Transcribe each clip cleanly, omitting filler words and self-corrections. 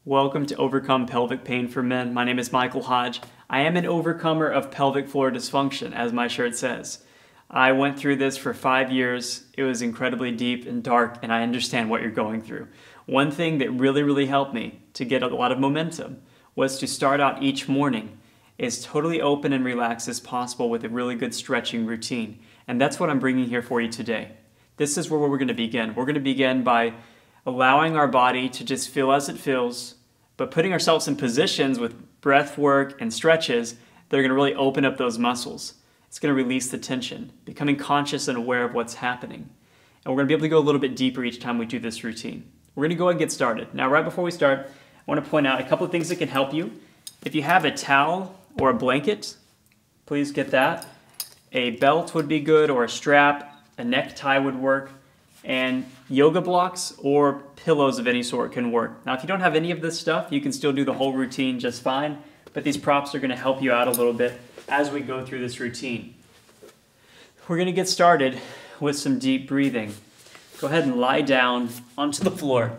Welcome to Overcome Pelvic Pain for Men. My name is Michael Hodge. I am an overcomer of pelvic floor dysfunction, as my shirt says. I went through this for 5 years. It was incredibly deep and dark, and I understand what you're going through. One thing that really helped me to get a lot of momentum was to start out each morning as totally open and relaxed as possible with a really good stretching routine. And that's what I'm bringing here for you today. This is where we're going to begin. We're going to begin by allowing our body to just feel as it feels, but putting ourselves in positions with breath work and stretches that are going to really open up those muscles. It's going to release the tension, becoming conscious and aware of what's happening. And we're going to be able to go a little bit deeper each time we do this routine. We're going to go ahead and get started. Now, right before we start, I want to point out a couple of things that can help you. If you have a towel or a blanket, please get that. A belt would be good, or a strap, a necktie would work. And yoga blocks or pillows of any sort can work. Now, if you don't have any of this stuff, you can still do the whole routine just fine, but these props are going to help you out a little bit as we go through this routine. We're going to get started with some deep breathing. Go ahead and lie down onto the floor.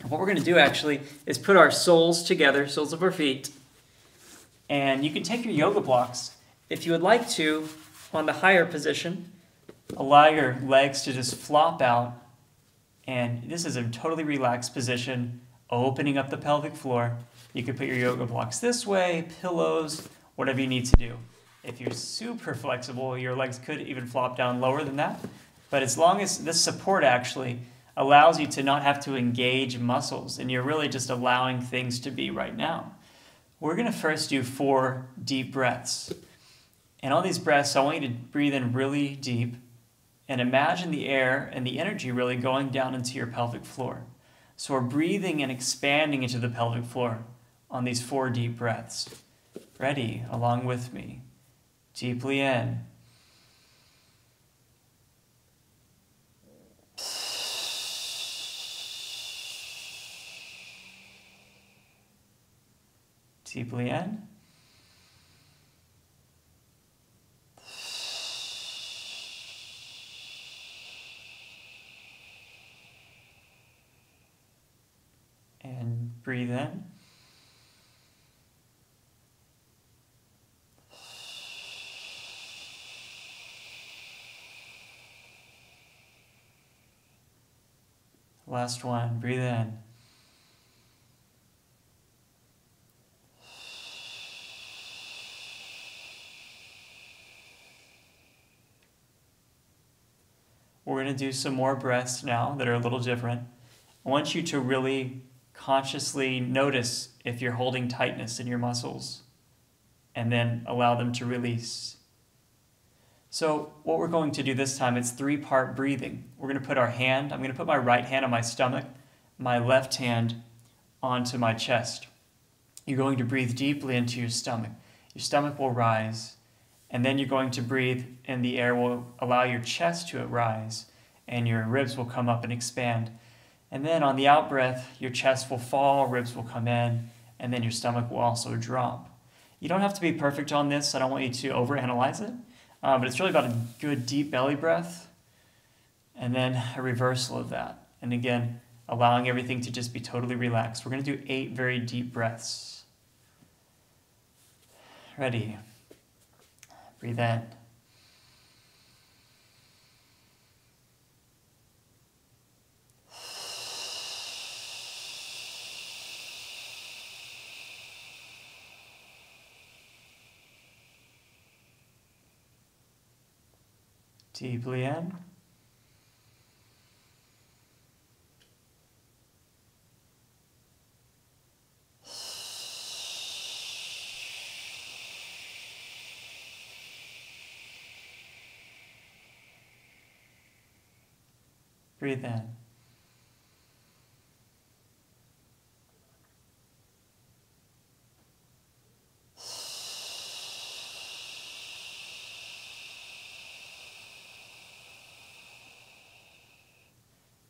And what we're going to do actually is put our soles together, soles of our feet, and you can take your yoga blocks, if you would like to, on the higher position. Allow your legs to just flop out, and this is a totally relaxed position, opening up the pelvic floor. You can put your yoga blocks this way, pillows, whatever you need to do. If you're super flexible, your legs could even flop down lower than that, but as long as this support actually allows you to not have to engage muscles, and you're really just allowing things to be right now. We're going to first do 4 deep breaths, and on these breaths I want you to breathe in really deep and imagine the air and the energy really going down into your pelvic floor. So we're breathing and expanding into the pelvic floor on these 4 deep breaths. Ready? Along with me. Deeply in. Deeply in. And breathe in. Last one, breathe in. We're going to do some more breaths now that are a little different. I want you to really consciously notice if you're holding tightness in your muscles, and then allow them to release. So what we're going to do this time, it's 3-part breathing. We're going to put I'm going to put my right hand on my stomach, my left hand onto my chest. You're going to breathe deeply into your stomach. Your stomach will rise, and then you're going to breathe, and the air will allow your chest to rise, and your ribs will come up and expand. And then on the out breath, your chest will fall, ribs will come in, and then your stomach will also drop. You don't have to be perfect on this. I don't want you to overanalyze it, but it's really about a good deep belly breath, and then a reversal of that. And again, allowing everything to just be totally relaxed. We're going to do 8 very deep breaths. Ready? Breathe in. Deeply in. Breathe in.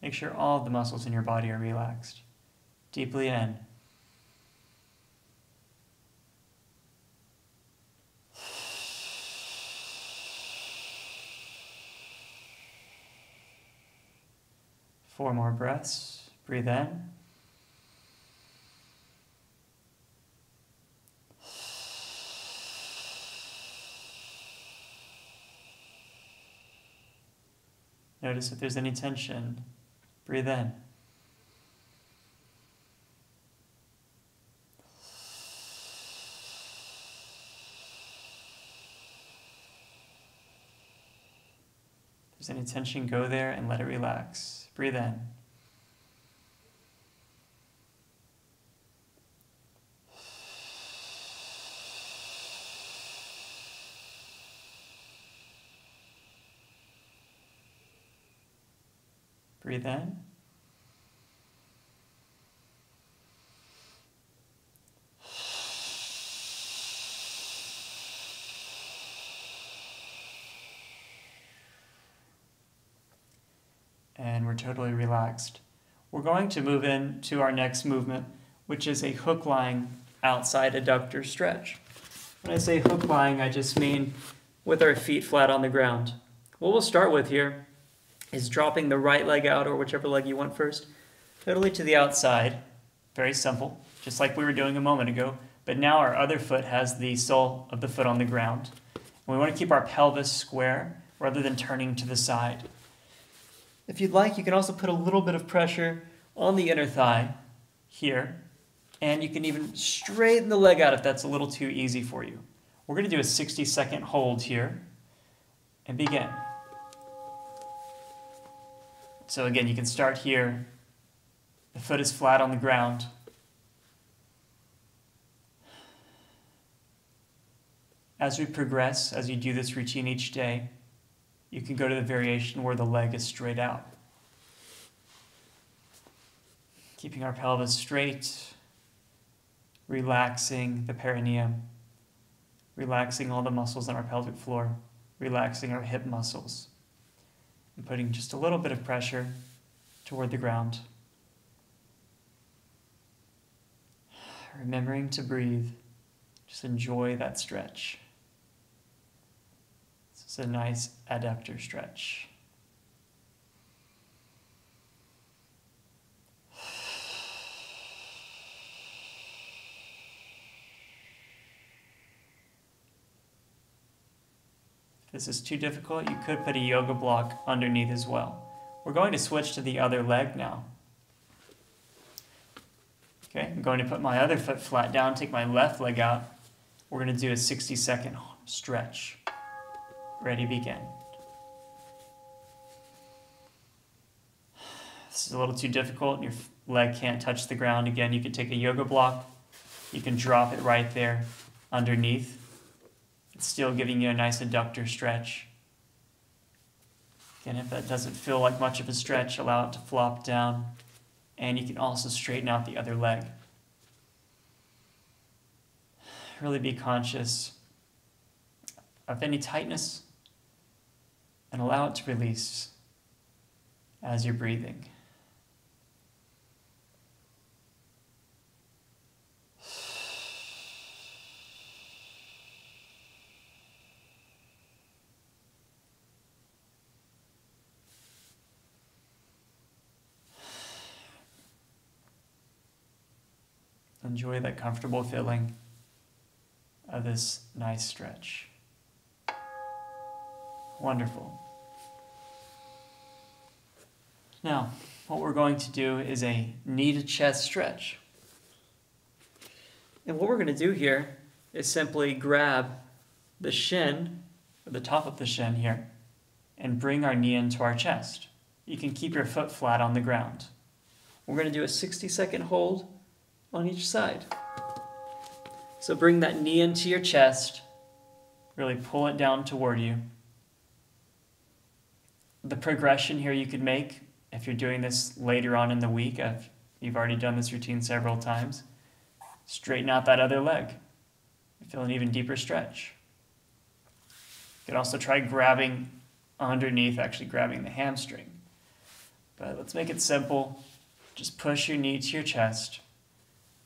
Make sure all of the muscles in your body are relaxed. Deeply in. 4 more breaths. Breathe in. Notice if there's any tension. Breathe in. If there's any tension, go there and let it relax. Breathe in. Breathe in. And we're totally relaxed. We're going to move into our next movement, which is a hook lying outside adductor stretch. When I say hook lying, I just mean with our feet flat on the ground. What we'll start with here is dropping the right leg out, or whichever leg you want first, totally to the outside. Very simple, just like we were doing a moment ago. But now our other foot has the sole of the foot on the ground. And we want to keep our pelvis square rather than turning to the side. If you'd like, you can also put a little bit of pressure on the inner thigh here, and you can even straighten the leg out if that's a little too easy for you. We're going to do a 60-second hold here and begin. So again, you can start here. The foot is flat on the ground. As we progress, as you do this routine each day, you can go to the variation where the leg is straight out. Keeping our pelvis straight, relaxing the perineum, relaxing all the muscles on our pelvic floor, relaxing our hip muscles, and putting just a little bit of pressure toward the ground. Remembering to breathe, just enjoy that stretch. This is a nice adductor stretch. If this is too difficult, you could put a yoga block underneath as well. We're going to switch to the other leg now. Okay, I'm going to put my other foot flat down, take my left leg out. We're going to do a 60-second stretch. Ready, begin. This is a little too difficult. Your leg can't touch the ground. Again, you can take a yoga block. You can drop it right there underneath. It's still giving you a nice adductor stretch. Again, if that doesn't feel like much of a stretch, allow it to flop down. And you can also straighten out the other leg. Really be conscious of any tightness and allow it to release as you're breathing. Enjoy that comfortable feeling of this nice stretch. Wonderful. Now, what we're going to do is a knee to chest stretch. And what we're going to do here is simply grab the shin, or the top of the shin here, and bring our knee into our chest. You can keep your foot flat on the ground. We're going to do a 60-second hold on each side. So bring that knee into your chest, really pull it down toward you. The progression here you could make, if you're doing this later on in the week, if you've already done this routine several times, straighten out that other leg. Feel an even deeper stretch. You can also try grabbing underneath, actually grabbing the hamstring. But let's make it simple. Just push your knee to your chest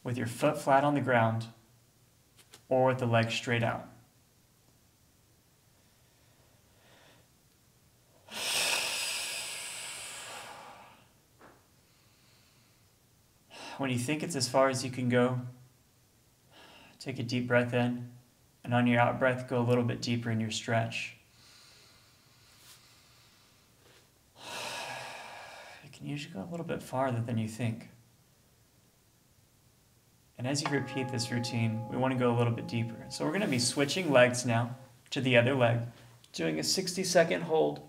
with your foot flat on the ground or with the leg straight out. When you think it's as far as you can go, take a deep breath in, and on your out breath, go a little bit deeper in your stretch. can usually go a little bit farther than you think. And as you repeat this routine, we want to go a little bit deeper. So we're going to be switching legs now to the other leg, doing a 60-second hold,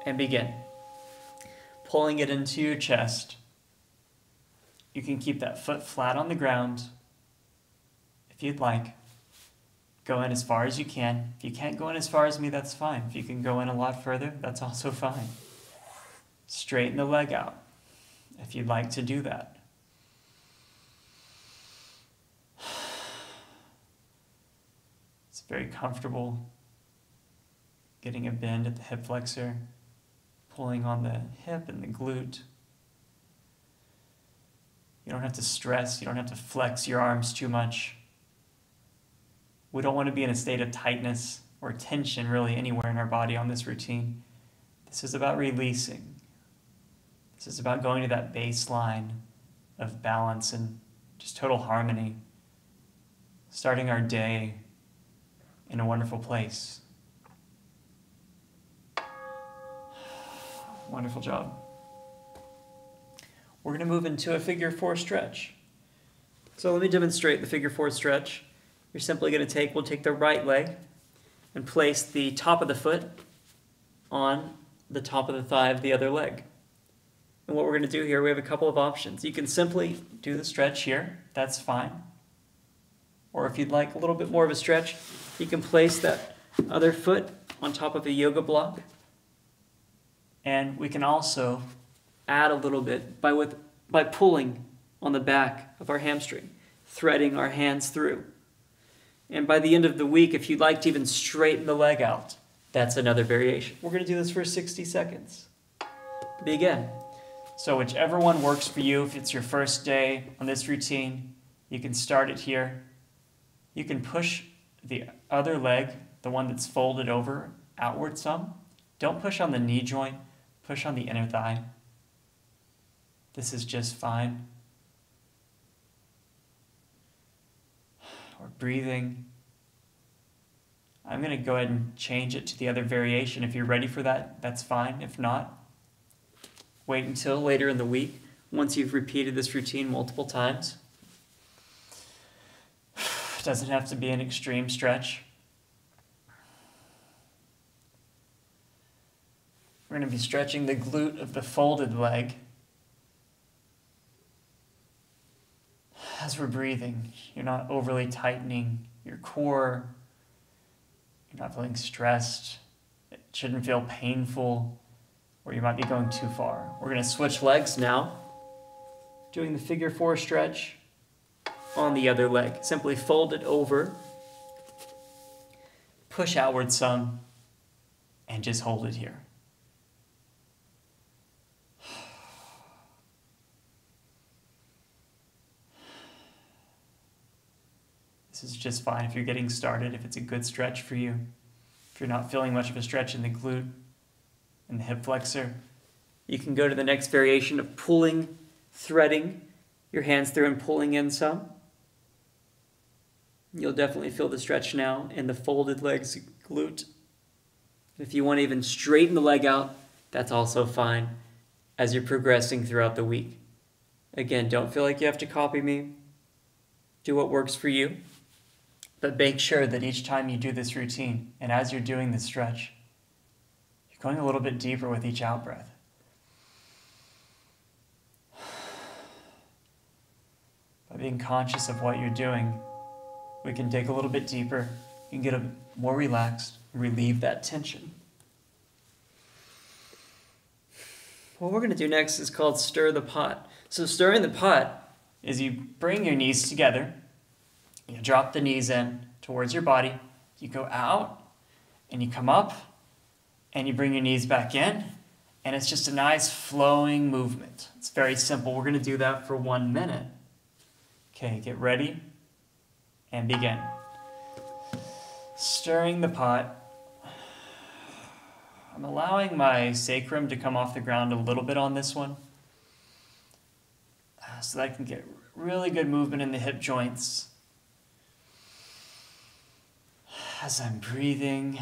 and begin. Pulling it into your chest. You can keep that foot flat on the ground if you'd like. Go in as far as you can. If you can't go in as far as me, that's fine. If you can go in a lot further, that's also fine. Straighten the leg out if you'd like to do that. It's very comfortable getting a bend at the hip flexor, pulling on the hip and the glute. You don't have to stress, you don't have to flex your arms too much. We don't want to be in a state of tightness or tension really anywhere in our body on this routine. This is about releasing. This is about going to that baseline of balance and just total harmony. Starting our day in a wonderful place. Wonderful job. We're going to move into a figure 4 stretch. So let me demonstrate the figure 4 stretch. You're simply going to we'll take the right leg and place the top of the foot on the top of the thigh of the other leg. And what we're going to do here, we have a couple of options. You can simply do the stretch here, that's fine. Or if you'd like a little bit more of a stretch, you can place that other foot on top of a yoga block. And we can also add a little bit by pulling on the back of our hamstring, threading our hands through. And by the end of the week, if you'd like to even straighten the leg out, that's another variation. We're going to do this for 60 seconds. Begin. So whichever one works for you, if it's your first day on this routine, you can start it here. You can push the other leg, the one that's folded over, outward some. Don't push on the knee joint, push on the inner thigh. This is just fine. We're breathing. I'm going to go ahead and change it to the other variation. If you're ready for that, that's fine. If not, wait until later in the week, once you've repeated this routine multiple times. It doesn't have to be an extreme stretch. We're going to be stretching the glute of the folded leg. As we're breathing, you're not overly tightening your core. You're not feeling stressed. It shouldn't feel painful, or you might be going too far. We're going to switch legs now, doing the figure 4 stretch on the other leg. Simply fold it over, push outward some, and just hold it here. This is just fine if you're getting started, if it's a good stretch for you. If you're not feeling much of a stretch in the glute and the hip flexor, you can go to the next variation of pulling, threading your hands through and pulling in some. You'll definitely feel the stretch now in the folded legs glute. If you want to even straighten the leg out, that's also fine as you're progressing throughout the week. Again, don't feel like you have to copy me. Do what works for you. But make sure that each time you do this routine, and as you're doing this stretch, you're going a little bit deeper with each out-breath. By being conscious of what you're doing, we can dig a little bit deeper, you can get more relaxed, relieve that tension. What we're going to do next is called stir the pot. So stirring the pot is you bring your knees together, you drop the knees in towards your body, you go out, and you come up, and you bring your knees back in, and it's just a nice flowing movement. It's very simple. We're going to do that for 1 minute. Okay, get ready, and begin. Stirring the pot. I'm allowing my sacrum to come off the ground a little bit on this one, so that I can get really good movement in the hip joints. As I'm breathing,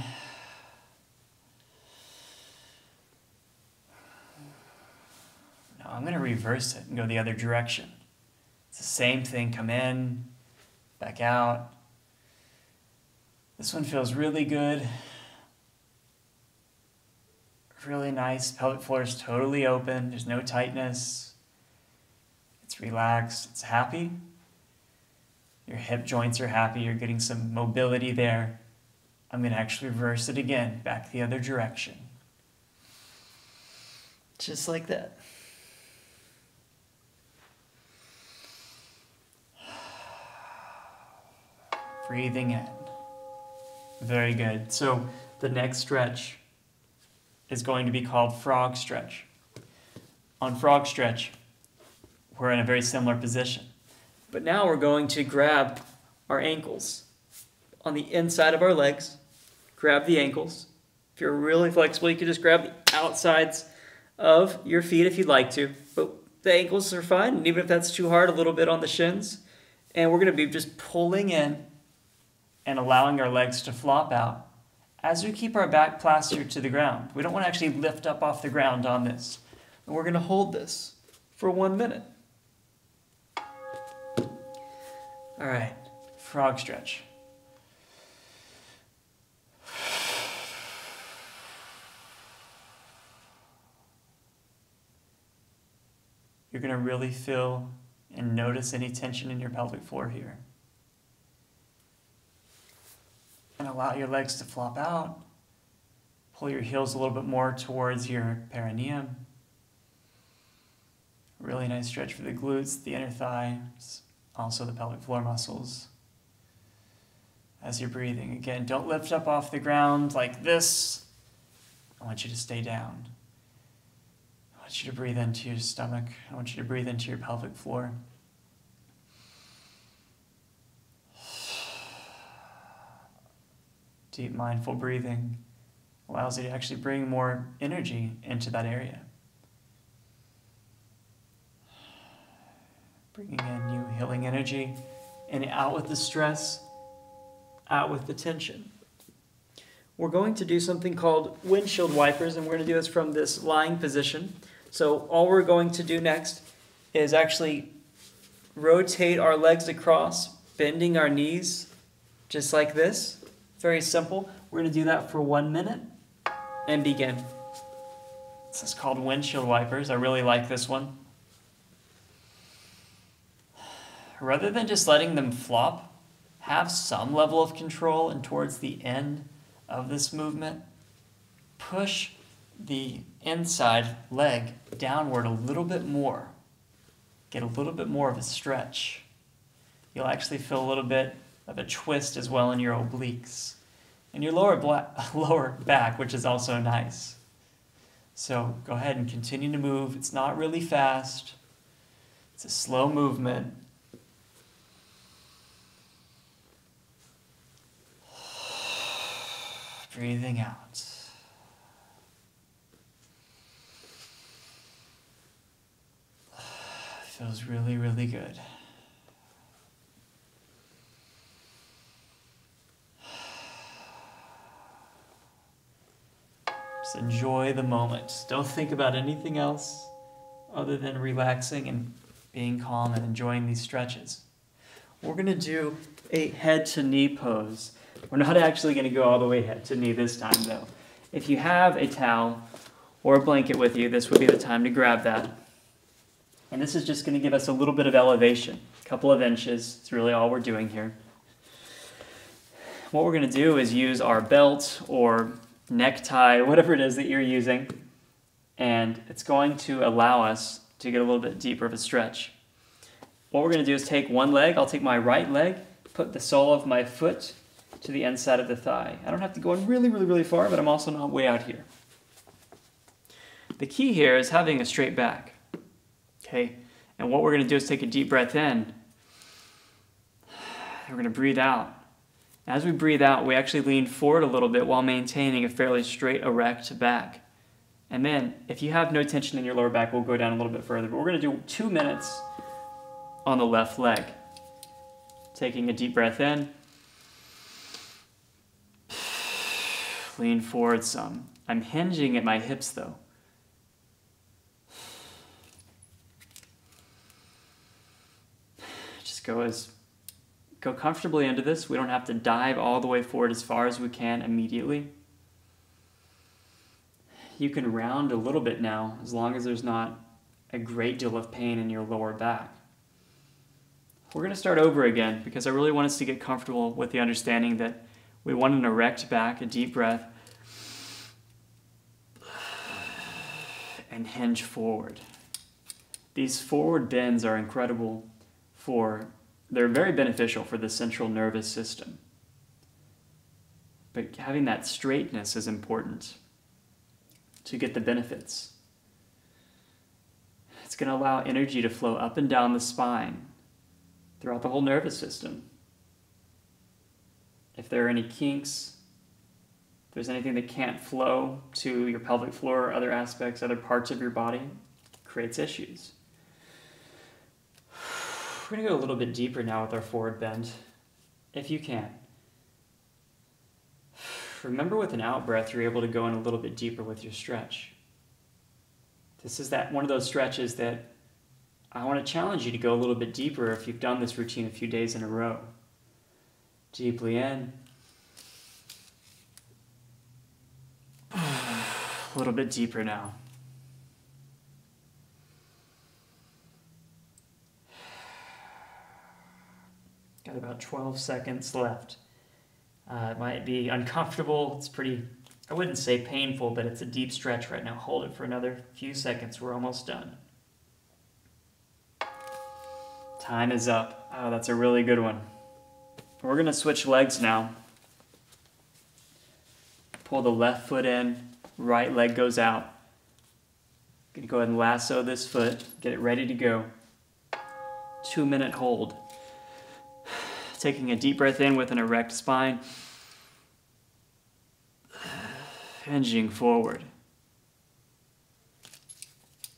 Now I'm going to reverse it and go the other direction. It's the same thing, come in, back out. This one feels really good. Really nice. Pelvic floor is totally open. There's no tightness. It's relaxed. It's happy. Your hip joints are happy. You're getting some mobility there. I'm going to actually reverse it again, back the other direction. Just like that. Breathing in. Very good. So the next stretch is going to be called frog stretch. On frog stretch, we're in a very similar position. But now we're going to grab our ankles on the inside of our legs. Grab the ankles. If you're really flexible, you can just grab the outsides of your feet if you'd like to. But the ankles are fine, and even if that's too hard, a little bit on the shins. And we're going to be just pulling in and allowing our legs to flop out as we keep our back plastered to the ground. We don't want to actually lift up off the ground on this. And we're going to hold this for 1 minute. All right, frog stretch. You're going to really feel and notice any tension in your pelvic floor here. And allow your legs to flop out. Pull your heels a little bit more towards your perineum. Really nice stretch for the glutes, the inner thighs, also the pelvic floor muscles. As you're breathing, again, don't lift up off the ground like this. I want you to stay down. I want you to breathe into your stomach. I want you to breathe into your pelvic floor. Deep mindful breathing allows you to actually bring more energy into that area. Bringing in new healing energy and out with the stress, out with the tension. We're going to do something called windshield wipers, and we're going to do this from this lying position. So all we're going to do next is actually rotate our legs across, bending our knees just like this. Very simple. We're going to do that for 1 minute and begin. This is called windshield wipers. I really like this one. Rather than just letting them flop, have some level of control, and towards the end of this movement, push the inside leg downward a little bit more. Get a little bit more of a stretch. You'll actually feel a little bit of a twist as well in your obliques and your lower back, which is also nice. So go ahead and continue to move. It's not really fast. It's a slow movement. Breathing out. Feels really, really good. Just enjoy the moment. Don't think about anything else other than relaxing and being calm and enjoying these stretches. We're going to do a head to knee pose. We're not actually going to go all the way head to knee this time, though. If you have a towel or a blanket with you, this would be the time to grab that. And this is just going to give us a little bit of elevation, a couple of inches. It's really all we're doing here. What we're going to do is use our belt or necktie, whatever it is that you're using, and it's going to allow us to get a little bit deeper of a stretch. What we're going to do is take one leg. I'll take my right leg, put the sole of my foot to the inside of the thigh. I don't have to go in really, really, really far, but I'm also not way out here. The key here is having a straight back. Okay, and what we're going to do is take a deep breath in. And we're going to breathe out. As we breathe out, we actually lean forward a little bit while maintaining a fairly straight, erect back. And then, if you have no tension in your lower back, we'll go down a little bit further. But we're going to do 2 minutes on the left leg. Taking a deep breath in. Lean forward some. I'm hinging at my hips, though. go comfortably into this. We don't have to dive all the way forward as far as we can immediately. You can round a little bit now, as long as there's not a great deal of pain in your lower back. We're going to start over again because I really want us to get comfortable with the understanding that we want an erect back, a deep breath, and hinge forward. These forward bends are incredible they're very beneficial for the central nervous system. But having that straightness is important to get the benefits. It's going to allow energy to flow up and down the spine throughout the whole nervous system. If there are any kinks, if there's anything that can't flow to your pelvic floor or other aspects, other parts of your body, it creates issues. We're going to go a little bit deeper now with our forward bend, if you can. Remember, with an out breath, you're able to go in a little bit deeper with your stretch. This is one of those stretches that I want to challenge you to go a little bit deeper if you've done this routine a few days in a row. Deeply in. A little bit deeper now. Got about 12 seconds left. It might be uncomfortable. It's pretty, I wouldn't say painful, but it's a deep stretch right now. Hold it for another few seconds. We're almost done. Time is up. Oh, that's a really good one. We're going to switch legs now. Pull the left foot in, right leg goes out. Going to go ahead and lasso this foot, get it ready to go. 2-minute hold. Taking a deep breath in with an erect spine. Hinging forward.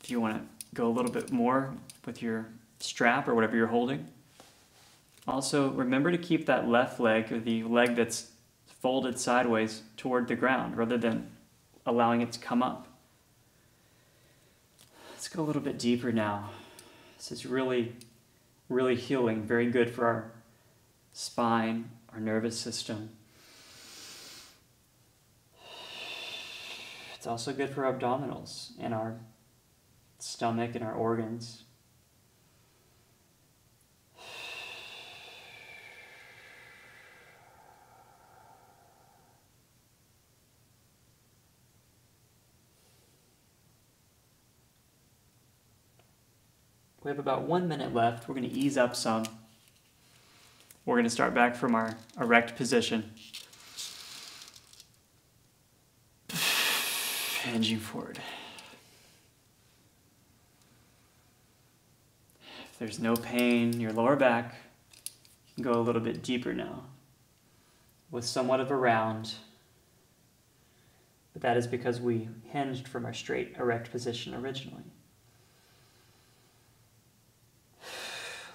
If you want to go a little bit more with your strap or whatever you're holding. Also, remember to keep that left leg, or the leg that's folded sideways, toward the ground rather than allowing it to come up. Let's go a little bit deeper now. This is really, really healing, very good for our spine, our nervous system. It's also good for abdominals and our stomach and our organs. We have about 1 minute left. We're going to ease up some. We're going to start back from our erect position. Hinging forward. If there's no pain in your lower back, you can go a little bit deeper now with somewhat of a round. But that is because we hinged from our straight erect position originally.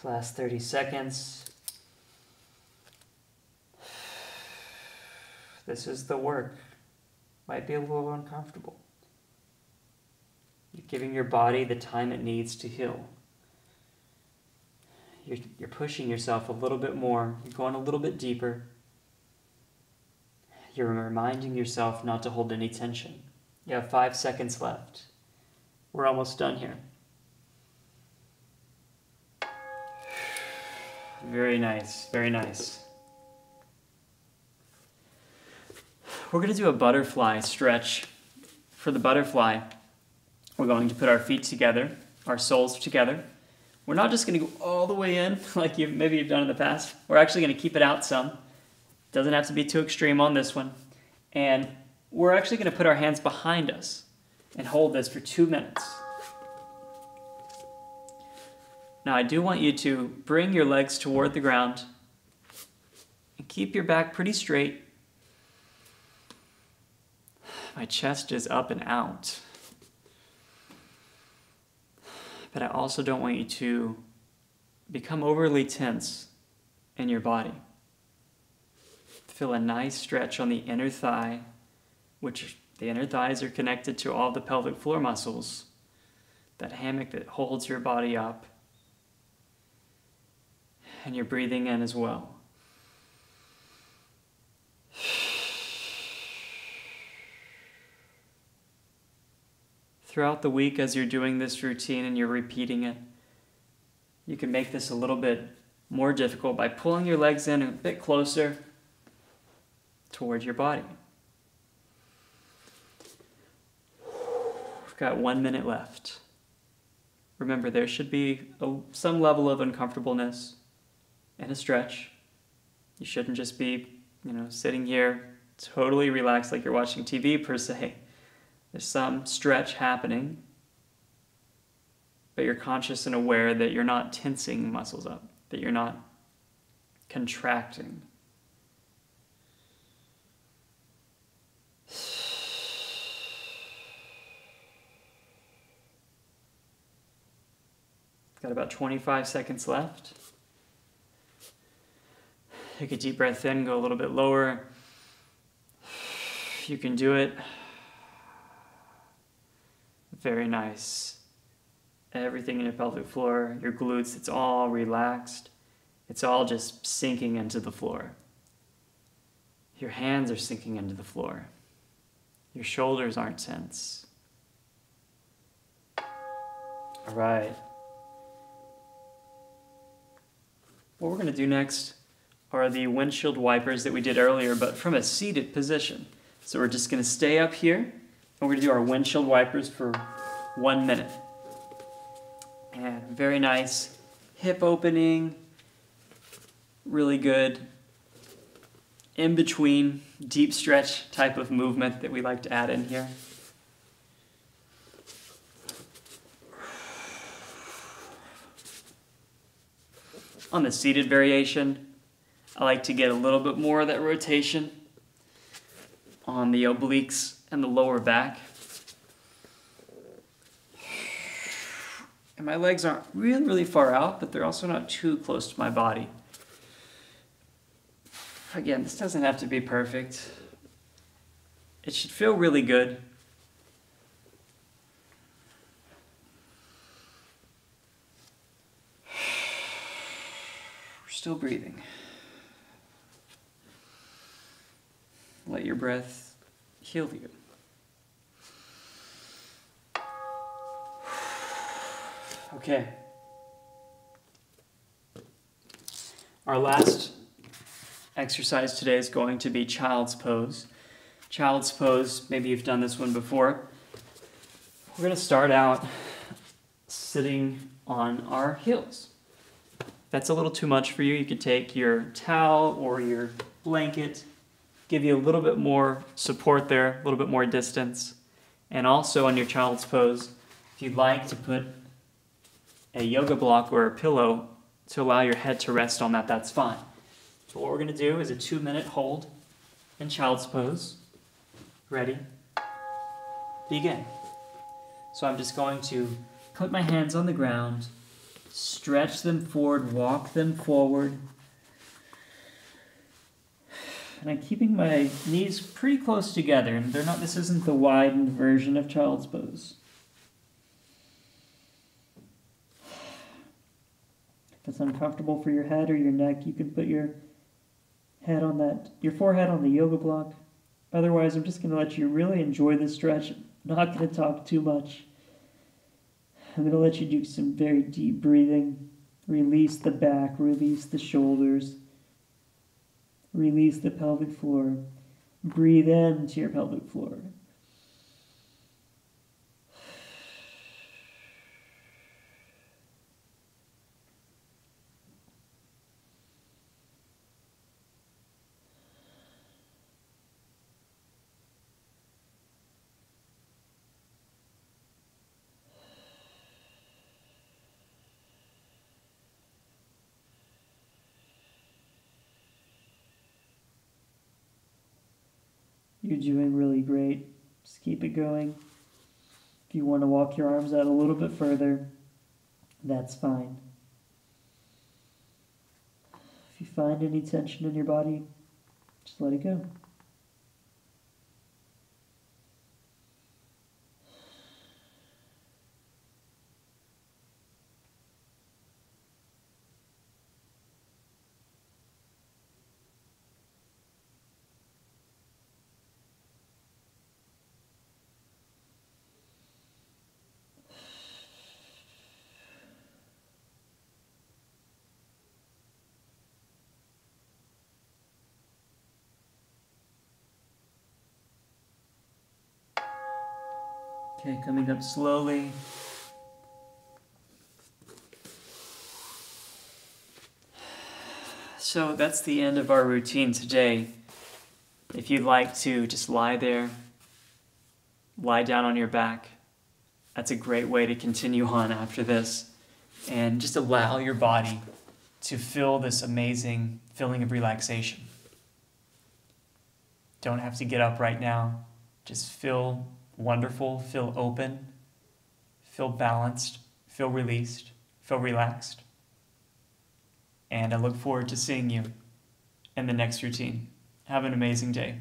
Last 30 seconds. This is the work. Might be a little uncomfortable. You're giving your body the time it needs to heal. You're pushing yourself a little bit more. You're going a little bit deeper. You're reminding yourself not to hold any tension. You have 5 seconds left. We're almost done here. Very nice, very nice. We're going to do a butterfly stretch. For the butterfly, we're going to put our feet together, our soles together. We're not just going to go all the way in like maybe you've done in the past. We're actually going to keep it out some. Doesn't have to be too extreme on this one. And we're actually going to put our hands behind us and hold this for 2 minutes. Now I do want you to bring your legs toward the ground and keep your back pretty straight. My chest is up and out. But I also don't want you to become overly tense in your body. Feel a nice stretch on the inner thigh, which the inner thighs are connected to all the pelvic floor muscles, that hammock that holds your body up. And you're breathing in as well. Throughout the week, as you're doing this routine and you're repeating it, you can make this a little bit more difficult by pulling your legs in a bit closer towards your body. We've got 1 minute left. Remember, there should be some level of uncomfortableness and a stretch. You shouldn't just be, sitting here totally relaxed like you're watching TV per se. There's some stretch happening, but you're conscious and aware that you're not tensing muscles up, that you're not contracting. Got about 25 seconds left. Take a deep breath in, go a little bit lower. You can do it. Very nice. Everything in your pelvic floor, your glutes, it's all relaxed. It's all just sinking into the floor. Your hands are sinking into the floor. Your shoulders aren't tense. All right. What we're going to do next are the windshield wipers that we did earlier, but from a seated position. So we're just going to stay up here, and we're going to do our windshield wipers for 1 minute. And very nice hip opening, really good in between deep stretch type of movement that we like to add in here. On the seated variation, I like to get a little bit more of that rotation on the obliques and the lower back. And my legs aren't really, really far out, but they're also not too close to my body. Again, this doesn't have to be perfect. It should feel really good. Still breathing. Let your breath heal you. Okay. Our last exercise today is going to be child's pose. Child's pose, maybe you've done this one before. We're going to start out sitting on our heels. If that's a little too much for you, you could take your towel or your blanket, give you a little bit more support there, a little bit more distance. And also on your child's pose, if you'd like to put a yoga block or a pillow to allow your head to rest on that, that's fine. So what we're going to do is a 2-minute hold in child's pose. Ready? Begin. So I'm just going to put my hands on the ground, stretch them forward, walk them forward. And I'm keeping my knees pretty close together, and this isn't the widened version of child's pose. If it's uncomfortable for your head or your neck, you can put your forehead on the yoga block. Otherwise, I'm just going to let you really enjoy this stretch. I'm not going to talk too much. I'm going to let you do some very deep breathing. Release the back, release the shoulders, release the pelvic floor. Breathe into your pelvic floor. You're doing really great. Just keep it going. If you want to walk your arms out a little bit further, that's fine. If you find any tension in your body, just let it go. Okay, coming up slowly. So that's the end of our routine today. If you'd like to just lie there, lie down on your back. That's a great way to continue on after this. And just allow your body to feel this amazing feeling of relaxation. Don't have to get up right now. Just feel wonderful, feel open, feel balanced, feel released, feel relaxed. And I look forward to seeing you in the next routine. Have an amazing day.